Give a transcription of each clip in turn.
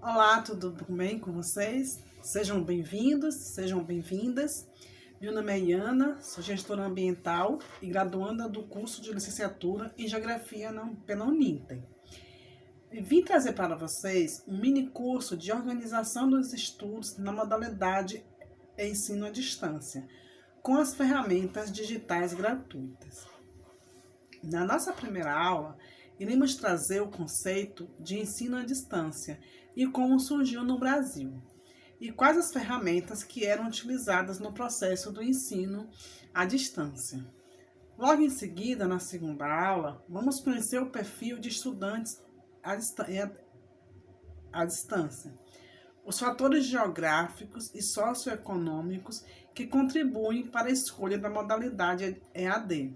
Olá, tudo bem com vocês? Sejam bem-vindos, sejam bem-vindas. Meu nome é Iana, sou gestora ambiental e graduanda do curso de licenciatura em Geografia pela Uninter. Vim trazer para vocês um mini curso de organização dos estudos na modalidade ensino à distância, com as ferramentas digitais gratuitas. Na nossa primeira aula, iremos trazer o conceito de ensino à distância e como surgiu no Brasil, e quais as ferramentas que eram utilizadas no processo do ensino à distância. Logo em seguida, na segunda aula, vamos conhecer o perfil de estudantes à distância, os fatores geográficos e socioeconômicos que contribuem para a escolha da modalidade EAD.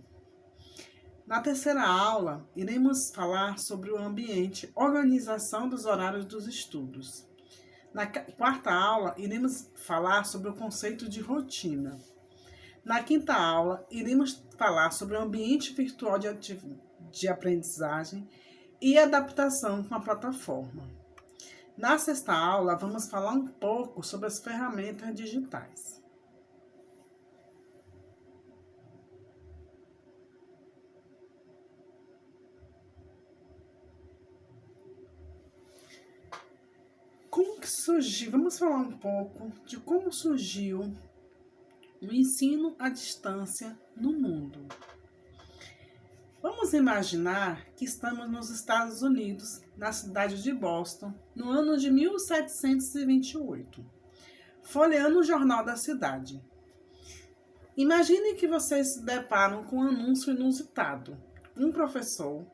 Na terceira aula, iremos falar sobre o ambiente, organização dos horários dos estudos. Na quarta aula, iremos falar sobre o conceito de rotina. Na quinta aula, iremos falar sobre o ambiente virtual de aprendizagem e adaptação com a plataforma. Na sexta aula, vamos falar um pouco sobre as ferramentas digitais. Como que surgiu? Vamos falar um pouco de como surgiu o ensino à distância no mundo. Vamos imaginar que estamos nos Estados Unidos, na cidade de Boston, no ano de 1728, folheando o jornal da cidade. Imagine que vocês se deparam com um anúncio inusitado. Um professor,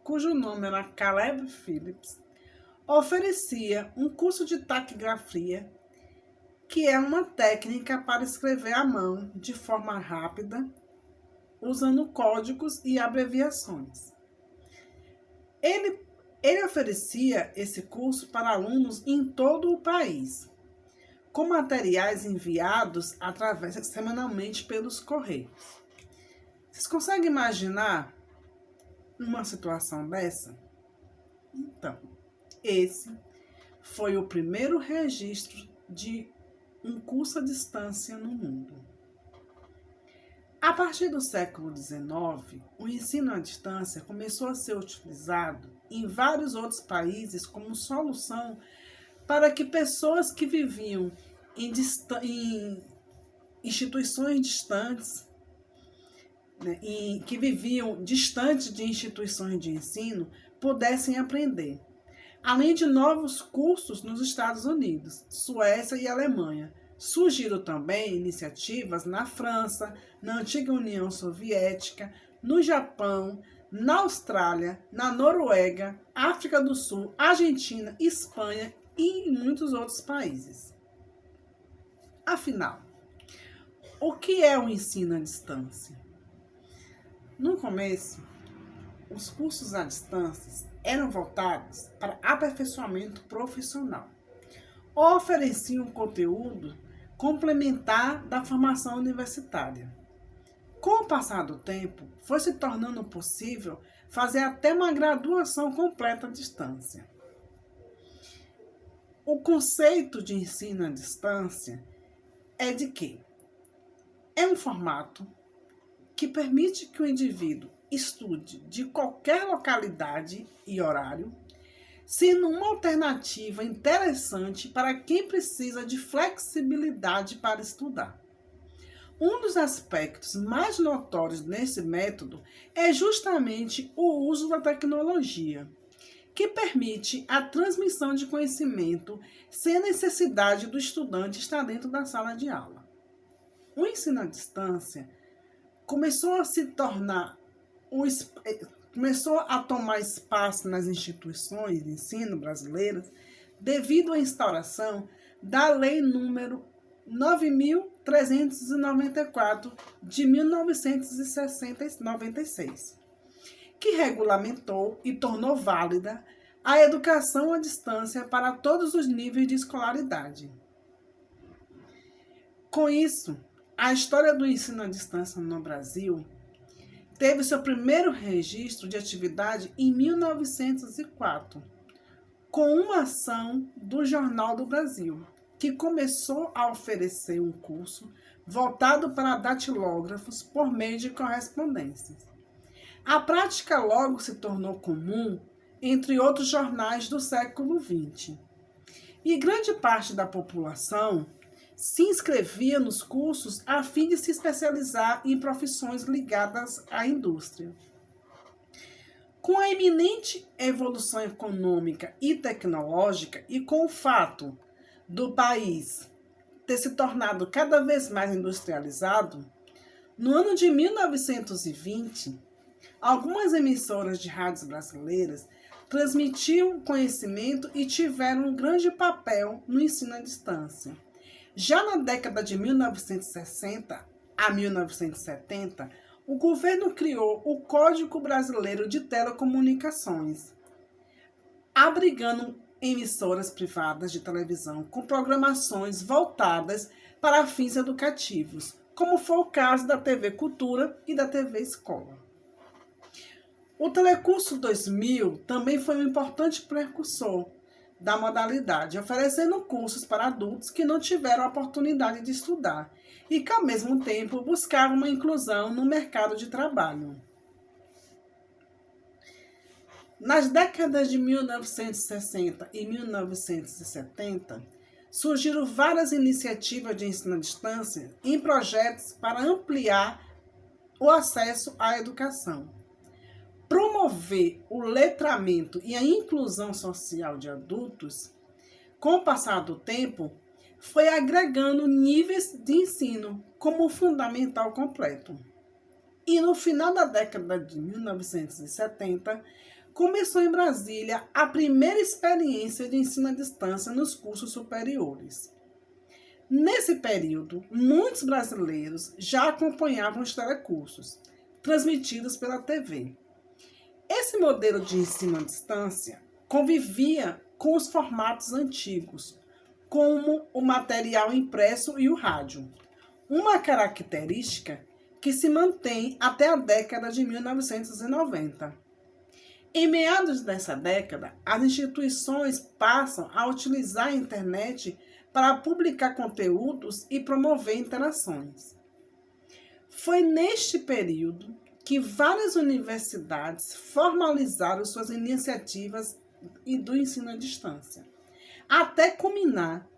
cujo nome era Caleb Phillips, oferecia um curso de taquigrafia, que é uma técnica para escrever à mão de forma rápida, usando códigos e abreviações. Ele oferecia esse curso para alunos em todo o país, com materiais enviados semanalmente pelos correios. Vocês conseguem imaginar uma situação dessa? Então, esse foi o primeiro registro de um curso à distância no mundo. A partir do século XIX, o ensino à distância começou a ser utilizado em vários outros países como solução para que pessoas que viviam em instituições distantes, que viviam distantes de instituições de ensino, pudessem aprender. Além de novos cursos nos Estados Unidos, Suécia e Alemanha. Surgiram também iniciativas na França, na antiga União Soviética, no Japão, na Austrália, na Noruega, África do Sul, Argentina, Espanha e em muitos outros países. Afinal, o que é o ensino à distância? No começo, os cursos à distância eram voltados para aperfeiçoamento profissional. Ofereciam um conteúdo complementar da formação universitária. Com o passar do tempo, foi se tornando possível fazer até uma graduação completa à distância. O conceito de ensino à distância é de que é um formato que permite que o indivíduo estude de qualquer localidade e horário, sendo uma alternativa interessante para quem precisa de flexibilidade para estudar. Um dos aspectos mais notórios nesse método é justamente o uso da tecnologia, que permite a transmissão de conhecimento sem a necessidade do estudante estar dentro da sala de aula. O ensino à distância começou a tomar espaço nas instituições de ensino brasileiras devido à instauração da Lei nº 9.394 de 1996, que regulamentou e tornou válida a educação à distância para todos os níveis de escolaridade. Com isso, a história do ensino à distância no Brasil teve seu primeiro registro de atividade em 1904, com uma ação do Jornal do Brasil, que começou a oferecer um curso voltado para datilógrafos por meio de correspondências. A prática logo se tornou comum entre outros jornais do século XX. E grande parte da população se inscrevia nos cursos a fim de se especializar em profissões ligadas à indústria. Com a iminente evolução econômica e tecnológica e com o fato do país ter se tornado cada vez mais industrializado, no ano de 1920, algumas emissoras de rádios brasileiras transmitiam conhecimento e tiveram um grande papel no ensino à distância. Já na década de 1960 a 1970, o governo criou o Código Brasileiro de Telecomunicações, abrigando emissoras privadas de televisão com programações voltadas para fins educativos, como foi o caso da TV Cultura e da TV Escola. O Telecurso 2000 também foi um importante precursor da modalidade, oferecendo cursos para adultos que não tiveram a oportunidade de estudar e que, ao mesmo tempo, buscavam uma inclusão no mercado de trabalho. Nas décadas de 1960 e 1970, surgiram várias iniciativas de ensino à distância em projetos para ampliar o acesso à educação. Promover o letramento e a inclusão social de adultos, com o passar do tempo, foi agregando níveis de ensino como fundamental completo. E no final da década de 1970, começou em Brasília a primeira experiência de ensino à distância nos cursos superiores. Nesse período, muitos brasileiros já acompanhavam os telecursos, transmitidos pela TV. Esse modelo de ensino à distância convivia com os formatos antigos, como o material impresso e o rádio, uma característica que se mantém até a década de 1990. Em meados dessa década, as instituições passam a utilizar a internet para publicar conteúdos e promover interações. Foi neste período que várias universidades formalizaram suas iniciativas do ensino à distância, até culminar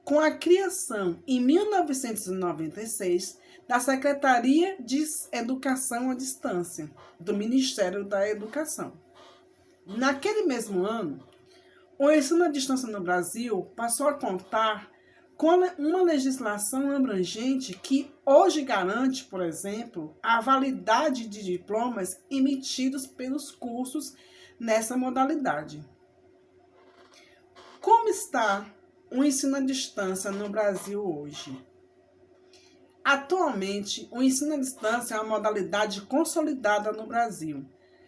com a criação, em 1996, da Secretaria de Educação à Distância, do Ministério da Educação. Naquele mesmo ano, o ensino à distância no Brasil passou a contar com uma legislação abrangente que hoje garante, por exemplo, a validade de diplomas emitidos pelos cursos nessa modalidade. Como está o ensino à distância no Brasil hoje? Atualmente, o ensino à distância é uma modalidade consolidada no Brasil.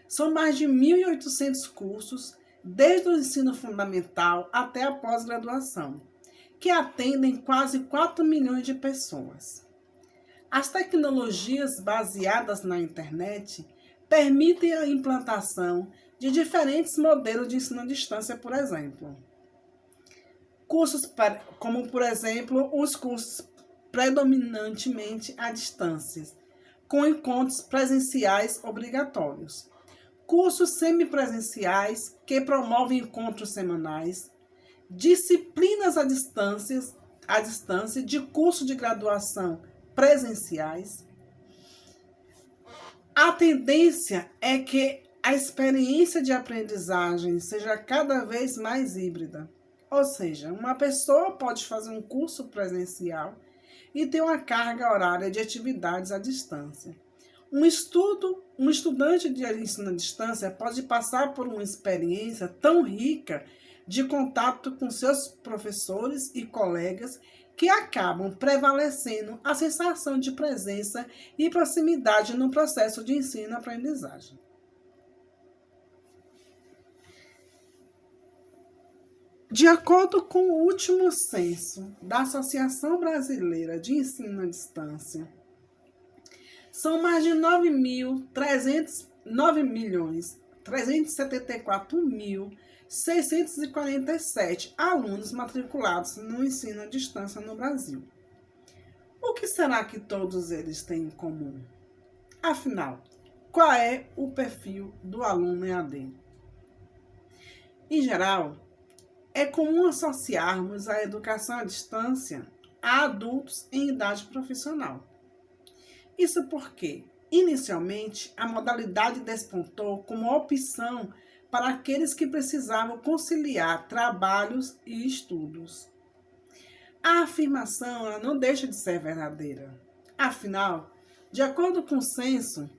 São mais de 1.800 cursos, desde o ensino fundamental até a pós-graduação, que atendem quase 4 milhões de pessoas. As tecnologias baseadas na internet permitem a implantação de diferentes modelos de ensino à distância, por exemplo. Cursos como, por exemplo, os cursos predominantemente à distância, com encontros presenciais obrigatórios. Cursos semipresenciais que promovem encontros semanais, disciplinas à distância de curso de graduação presenciais. A tendência é que a experiência de aprendizagem seja cada vez mais híbrida. Ou seja, uma pessoa pode fazer um curso presencial e ter uma carga horária de atividades à distância. Um estudante de ensino à distância pode passar por uma experiência tão rica de contato com seus professores e colegas que acabam prevalecendo a sensação de presença e proximidade no processo de ensino-aprendizagem. De acordo com o último censo da Associação Brasileira de Ensino à Distância, são mais de 9.374.000 647 alunos matriculados no ensino à distância no Brasil. O que será que todos eles têm em comum? Afinal, qual é o perfil do aluno EAD? Em geral, é comum associarmos a educação à distância a adultos em idade profissional. Isso porque, inicialmente, a modalidade despontou como opção para aqueles que precisavam conciliar trabalhos e estudos. A afirmação ela não deixa de ser verdadeira. Afinal, de acordo com o censo,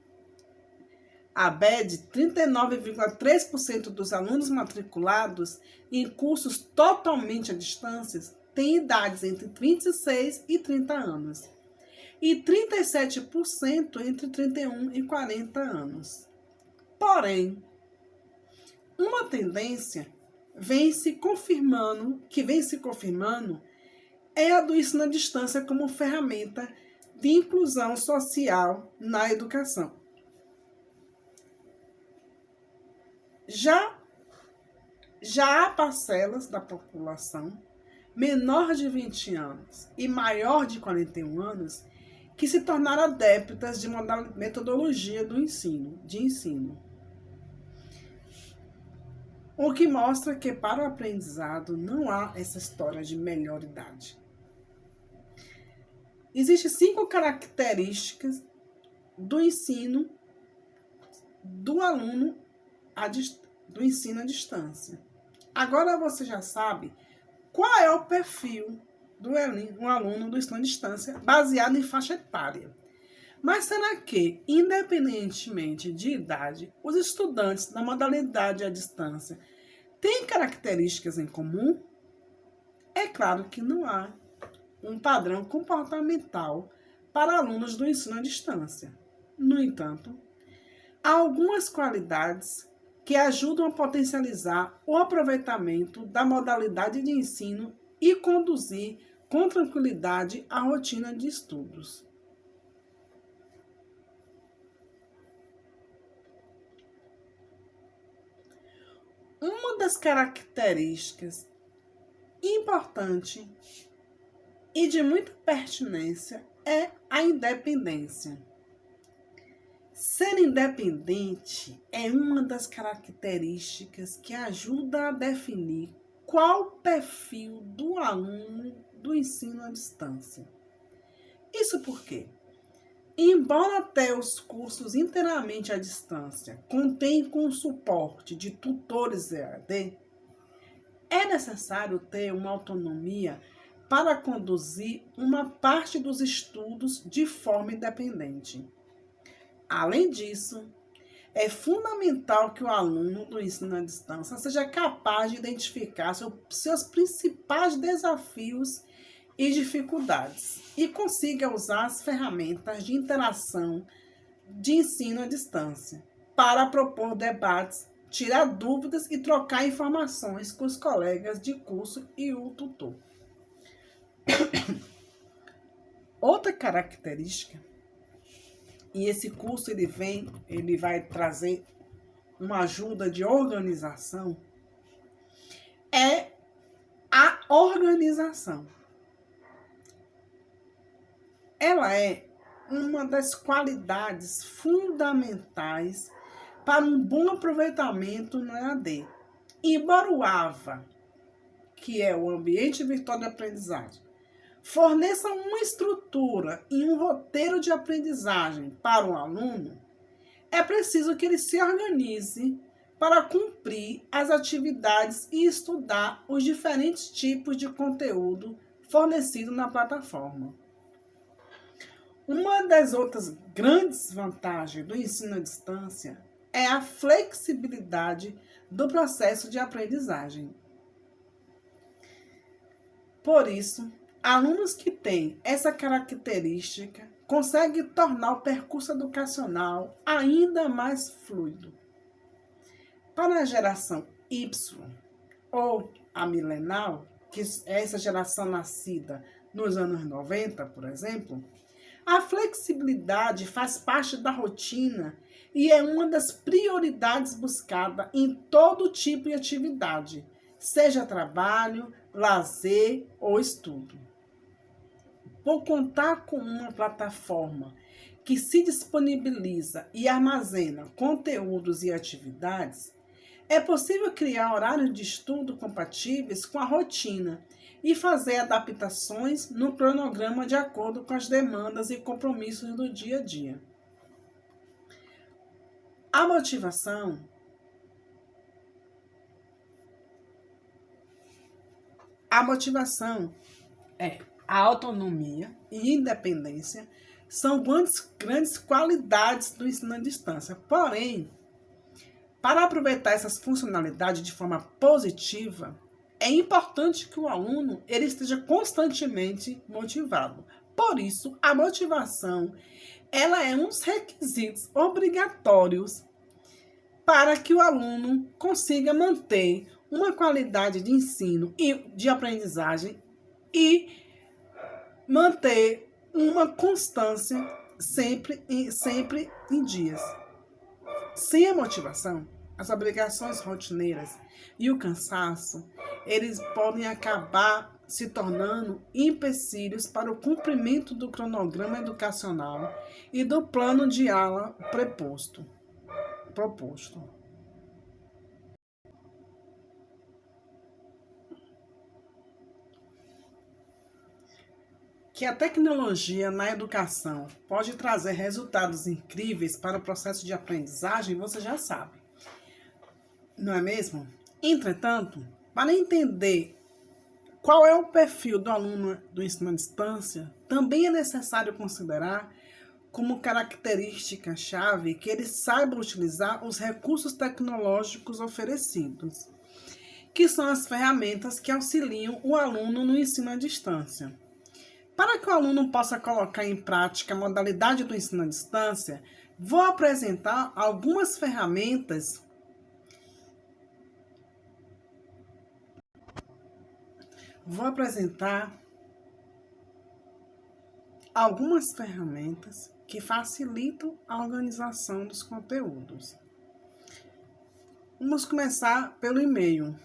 a ABED, 39,3% dos alunos matriculados em cursos totalmente à distância têm idades entre 26 e 30 anos e 37% entre 31 e 40 anos. Porém, uma tendência vem se confirmando é a do ensino à distância como ferramenta de inclusão social na educação. Já há parcelas da população menor de 20 anos e maior de 41 anos que se tornaram adeptas de metodologia de ensino. O que mostra que para o aprendizado não há essa história de melhor idade. Existem 5 características do ensino do aluno do ensino à distância. Agora você já sabe qual é o perfil do aluno do ensino à distância baseado em faixa etária. Mas será que, independentemente de idade, os estudantes da modalidade à distância têm características em comum? É claro que não há um padrão comportamental para alunos do ensino à distância. No entanto, há algumas qualidades que ajudam a potencializar o aproveitamento da modalidade de ensino e conduzir com tranquilidade a rotina de estudos. Uma das características importante e de muita pertinência é a independência. Ser independente é uma das características que ajuda a definir qual o perfil do aluno do ensino à distância. Isso porque, embora até os cursos inteiramente à distância contenham com o suporte de tutores EAD, é necessário ter uma autonomia para conduzir uma parte dos estudos de forma independente. Além disso, é fundamental que o aluno do ensino à distância seja capaz de identificar seus principais desafios e dificuldades e consiga usar as ferramentas de interação de ensino à distância para propor debates, tirar dúvidas e trocar informações com os colegas de curso e o tutor. Outra característica, e esse curso ele vai trazer uma ajuda de organização, é a organização. Ela é uma das qualidades fundamentais para um bom aproveitamento no EAD. Embora o AVA, que é o Ambiente Virtual de Aprendizagem, forneça uma estrutura e um roteiro de aprendizagem para o aluno, é preciso que ele se organize para cumprir as atividades e estudar os diferentes tipos de conteúdo fornecido na plataforma. Uma das outras grandes vantagens do ensino à distância é a flexibilidade do processo de aprendizagem. Por isso, alunos que têm essa característica conseguem tornar o percurso educacional ainda mais fluido. Para a geração Y, ou a milenal, que é essa geração nascida nos anos 90, por exemplo, A flexibilidade faz parte da rotina e é uma das prioridades buscadas em todo tipo de atividade, seja trabalho, lazer ou estudo. Por contar com uma plataforma que se disponibiliza e armazena conteúdos e atividades, é possível criar horários de estudo compatíveis com a rotina e fazer adaptações no cronograma de acordo com as demandas e compromissos do dia a dia. A motivação é a autonomia e independência são grandes qualidades do ensino à distância. Porém, para aproveitar essas funcionalidades de forma positiva, é importante que o aluno ele esteja constantemente motivado. Por isso, a motivação ela é um dos requisitos obrigatórios para que o aluno consiga manter uma qualidade de ensino e de aprendizagem e manter uma constância sempre em dias. Sem a motivação, as obrigações rotineiras e o cansaço, eles podem acabar se tornando empecilhos para o cumprimento do cronograma educacional e do plano de aula proposto. Que a tecnologia na educação pode trazer resultados incríveis para o processo de aprendizagem, você já sabe, não é mesmo? Entretanto, para entender qual é o perfil do aluno do ensino à distância, também é necessário considerar como característica-chave que ele saiba utilizar os recursos tecnológicos oferecidos, que são as ferramentas que auxiliam o aluno no ensino à distância. Para que o aluno possa colocar em prática a modalidade do ensino à distância, vou apresentar algumas ferramentas que facilitam a organização dos conteúdos. Vamos começar pelo e-mail.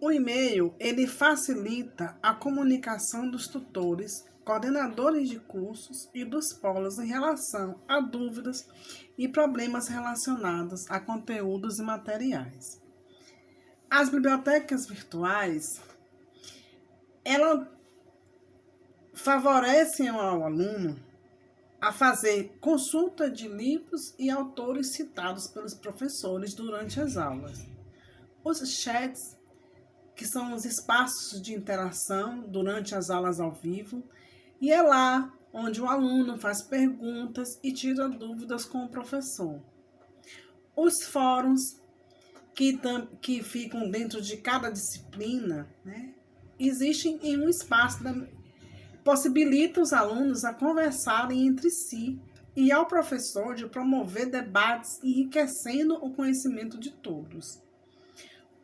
O e-mail, ele facilita a comunicação dos tutores, coordenadores de cursos e dos polos em relação a dúvidas e problemas relacionados a conteúdos e materiais. As bibliotecas virtuais, elas favorecem ao aluno a fazer consulta de livros e autores citados pelos professores durante as aulas. Os chats, que são os espaços de interação durante as aulas ao vivo, e é lá onde o aluno faz perguntas e tira dúvidas com o professor. Os fóruns, que ficam dentro de cada disciplina, né, existem em um espaço, possibilita os alunos a conversarem entre si e ao professor de promover debates enriquecendo o conhecimento de todos.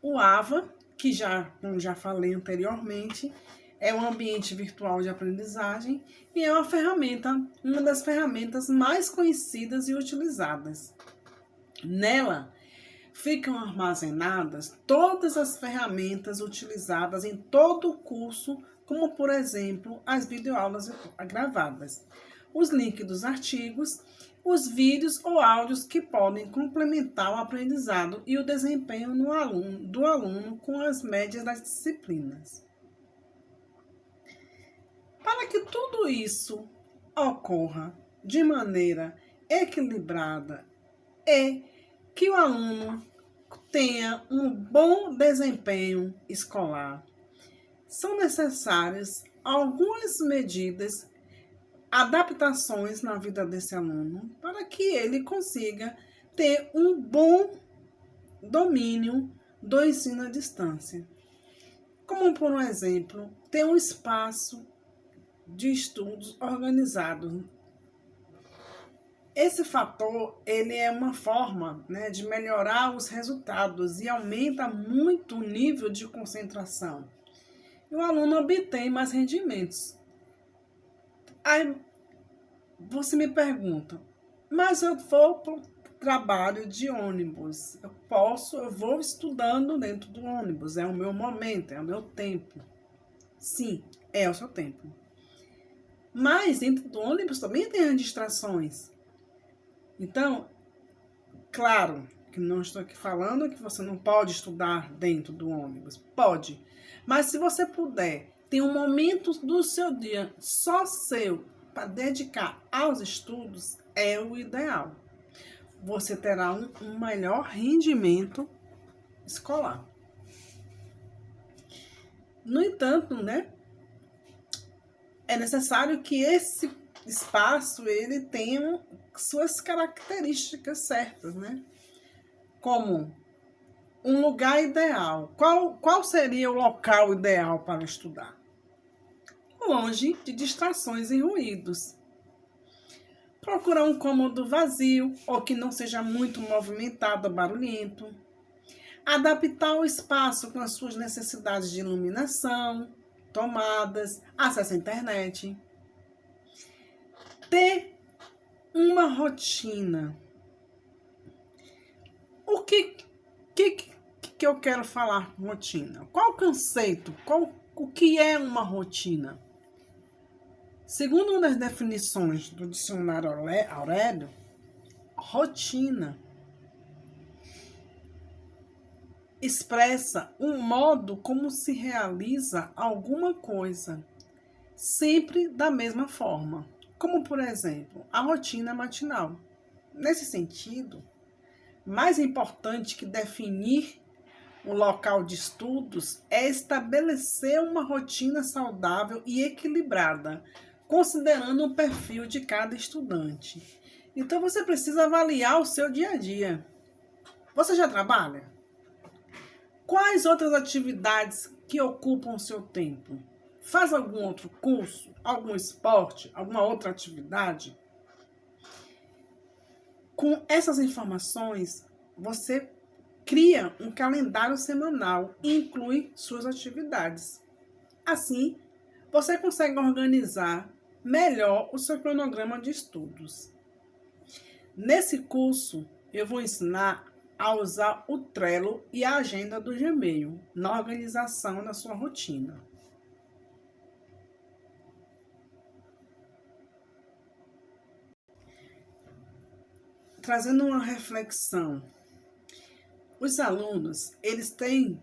O AVA, que como já falei anteriormente, é um ambiente virtual de aprendizagem e é uma das ferramentas mais conhecidas e utilizadas. Nela, ficam armazenadas todas as ferramentas utilizadas em todo o curso, como, por exemplo, as videoaulas gravadas, os links dos artigos, os vídeos ou áudios que podem complementar o aprendizado e o desempenho do aluno com as médias das disciplinas. Para que tudo isso ocorra de maneira equilibrada e que o aluno tenha um bom desempenho escolar, são necessárias algumas medidas, adaptações na vida desse aluno para que ele consiga ter um bom domínio do ensino à distância. Como, por exemplo, ter um espaço de estudos organizado. Esse fator, ele é uma forma, né, de melhorar os resultados e aumenta muito o nível de concentração. E o aluno obtém mais rendimentos. Aí você me pergunta, mas eu vou para o trabalho de ônibus. Eu vou estudando dentro do ônibus. É o meu momento, é o meu tempo. Sim, é o seu tempo. Mas dentro do ônibus também tem as distrações. Então, claro que não estou aqui falando que você não pode estudar dentro do ônibus. Pode. Mas se você puder ter um momento do seu dia só seu para dedicar aos estudos, é o ideal. Você terá um melhor rendimento escolar. No entanto, né, é necessário que esse espaço ele tenha suas características certas, né? Como um lugar ideal. Qual seria o local ideal para estudar? Longe de distrações e ruídos. Procurar um cômodo vazio ou que não seja muito movimentado ou barulhento. Adaptar o espaço com as suas necessidades de iluminação, tomadas, acesso à internet. Ter uma rotina. O que eu quero falar com rotina? Qual o conceito? O que é uma rotina? Segundo uma das definições do dicionário Aurélio, rotina expressa um modo como se realiza alguma coisa, sempre da mesma forma, como, por exemplo, a rotina matinal. Nesse sentido, mais importante que definir o local de estudos é estabelecer uma rotina saudável e equilibrada, considerando o perfil de cada estudante. Então, você precisa avaliar o seu dia a dia. Você já trabalha? Quais outras atividades que ocupam o seu tempo? Faz algum outro curso, algum esporte, alguma outra atividade? Com essas informações, você cria um calendário semanal e inclui suas atividades. Assim, você consegue organizar melhor o seu cronograma de estudos. Nesse curso, eu vou ensinar a usar o Trello e a agenda do Gmail na organização da sua rotina. Trazendo uma reflexão, os alunos, eles têm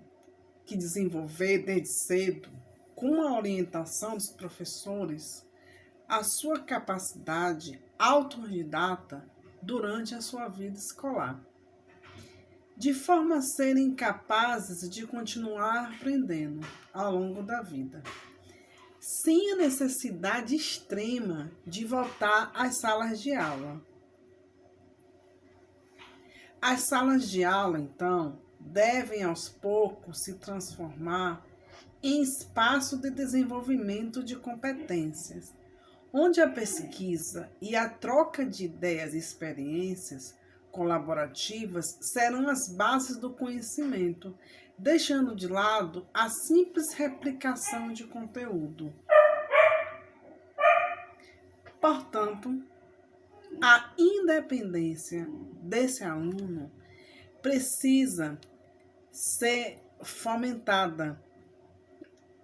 que desenvolver desde cedo, com a orientação dos professores, a sua capacidade autodidata durante a sua vida escolar, de forma a serem capazes de continuar aprendendo ao longo da vida, sem a necessidade extrema de voltar às salas de aula. As salas de aula, então, devem aos poucos se transformar em espaço de desenvolvimento de competências, onde a pesquisa e a troca de ideias e experiências colaborativas serão as bases do conhecimento, deixando de lado a simples replicação de conteúdo. Portanto, a independência desse aluno precisa ser fomentada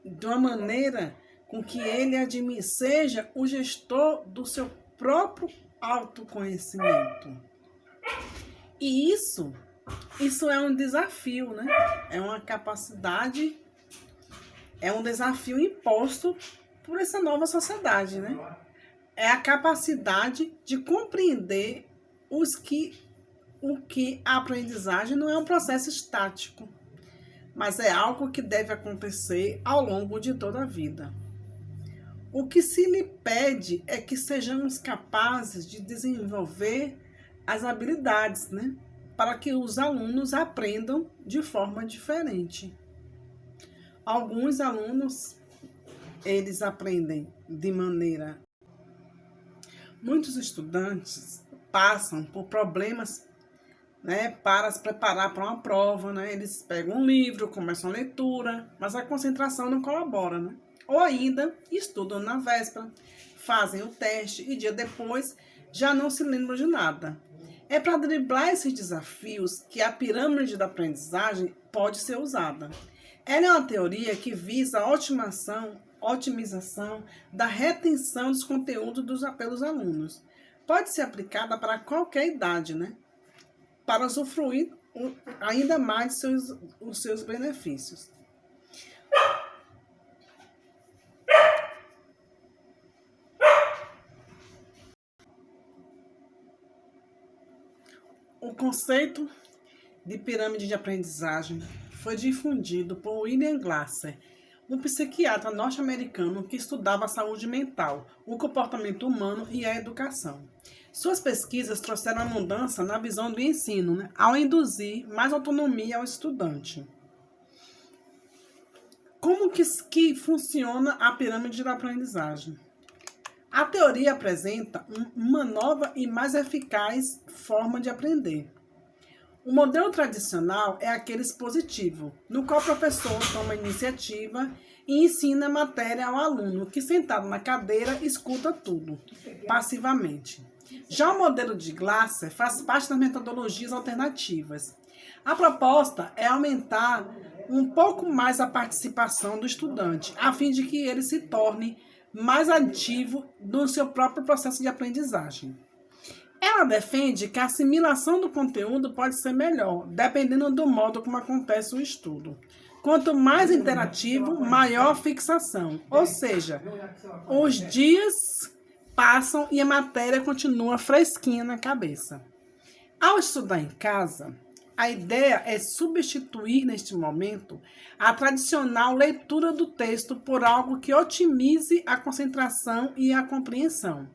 de uma maneira com que ele seja o gestor do seu próprio autoconhecimento. E isso é um desafio, né? É uma capacidade, é um desafio imposto por essa nova sociedade, né? É a capacidade de compreender o que a aprendizagem não é um processo estático, mas é algo que deve acontecer ao longo de toda a vida. O que se lhe pede é que sejamos capazes de desenvolver as habilidades, né? Para que os alunos aprendam de forma diferente. Alguns alunos, eles aprendem de maneira... Muitos estudantes passam por problemas, né, para se preparar para uma prova, né? Eles pegam um livro, começam a leitura, mas a concentração não colabora, né? Ou ainda estudam na véspera, fazem o teste e dia depois já não se lembram de nada. É para driblar esses desafios que a pirâmide da aprendizagem pode ser usada. Ela é uma teoria que visa a otimização da retenção dos conteúdos pelos alunos. Pode ser aplicada para qualquer idade, né? Para usufruir ainda mais os seus benefícios. O conceito de pirâmide de aprendizagem foi difundido por William Glasser, um psiquiatra norte-americano que estudava a saúde mental, o comportamento humano e a educação. Suas pesquisas trouxeram a mudança na visão do ensino, né, ao induzir mais autonomia ao estudante. Como que funciona a pirâmide da aprendizagem? A teoria apresenta uma nova e mais eficaz forma de aprender. O modelo tradicional é aquele expositivo, no qual o professor toma a iniciativa e ensina a matéria ao aluno, que sentado na cadeira escuta tudo, passivamente. Já o modelo de Glasser faz parte das metodologias alternativas. A proposta é aumentar um pouco mais a participação do estudante, a fim de que ele se torne mais ativo no seu próprio processo de aprendizagem. Ela defende que a assimilação do conteúdo pode ser melhor, dependendo do modo como acontece o estudo. Quanto mais interativo, maior a fixação. Ou seja, os dias passam e a matéria continua fresquinha na cabeça. Ao estudar em casa, a ideia é substituir, neste momento, a tradicional leitura do texto por algo que otimize a concentração e a compreensão.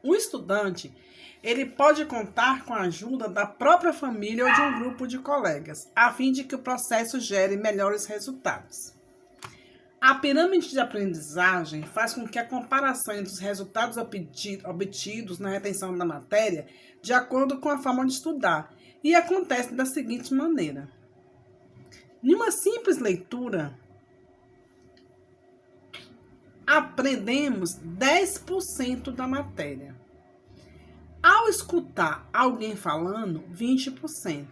O estudante, ele pode contar com a ajuda da própria família ou de um grupo de colegas, a fim de que o processo gere melhores resultados. A pirâmide de aprendizagem faz com que a comparação entre os resultados obtidos na retenção da matéria de acordo com a forma de estudar, e acontece da seguinte maneira. Em uma simples leitura, aprendemos 10% da matéria. Ao escutar alguém falando, 20%.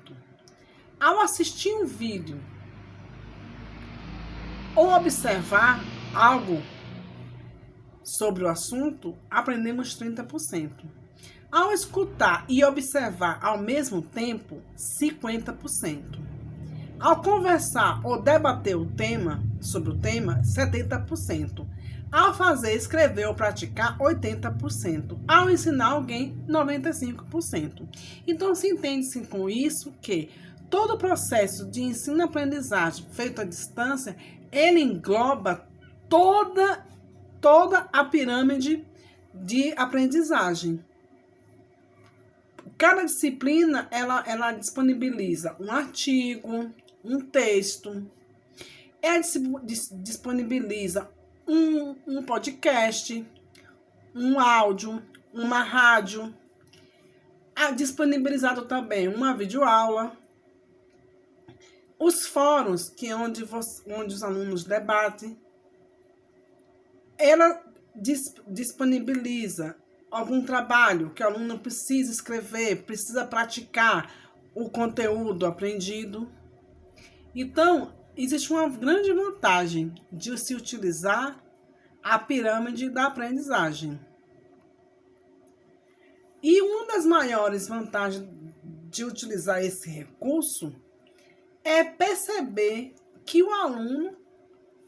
Ao assistir um vídeo ou observar algo sobre o assunto, aprendemos 30%. Ao escutar e observar ao mesmo tempo, 50%. Ao conversar ou debater sobre o tema, 70%. Ao fazer, escrever ou praticar, 80%. Ao ensinar alguém, 95%. Então, se entende-se com isso que todo o processo de ensino-aprendizagem feito à distância, ele engloba toda a pirâmide de aprendizagem. Cada disciplina, ela disponibiliza um artigo, um texto, ela disponibiliza um podcast, um áudio, uma rádio, disponibilizado também uma videoaula, os fóruns, que é onde os alunos debatem, ela disponibiliza algum trabalho que o aluno precisa escrever, precisa praticar o conteúdo aprendido. Então, existe uma grande vantagem de se utilizar a pirâmide da aprendizagem. E uma das maiores vantagens de utilizar esse recurso é perceber que o aluno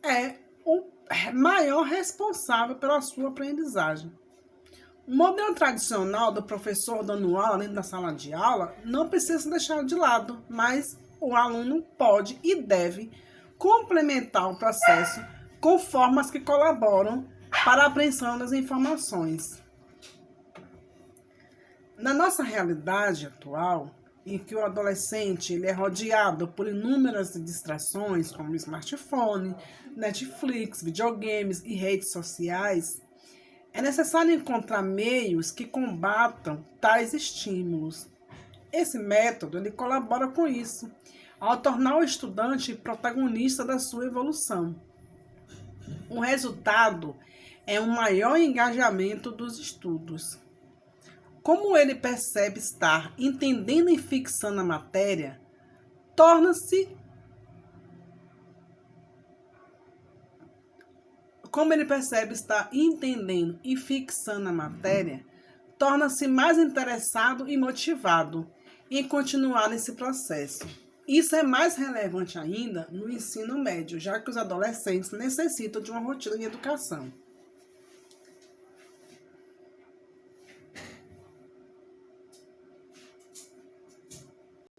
é o maior responsável pela sua aprendizagem. O modelo tradicional do professor dando aula dentro da sala de aula não precisa ser deixado de lado, mas o aluno pode e deve complementar o processo com formas que colaboram para a apreensão das informações. Na nossa realidade atual, em que o adolescente ele é rodeado por inúmeras distrações, como smartphone, Netflix, videogames e redes sociais, é necessário encontrar meios que combatam tais estímulos. Esse método ele colabora com isso, ao tornar o estudante protagonista da sua evolução. O resultado é um maior engajamento dos estudos. Como ele percebe estar entendendo e fixando a matéria, torna-se mais interessado e motivado em continuar nesse processo. Isso é mais relevante ainda no ensino médio, já que os adolescentes necessitam de uma rotina de educação.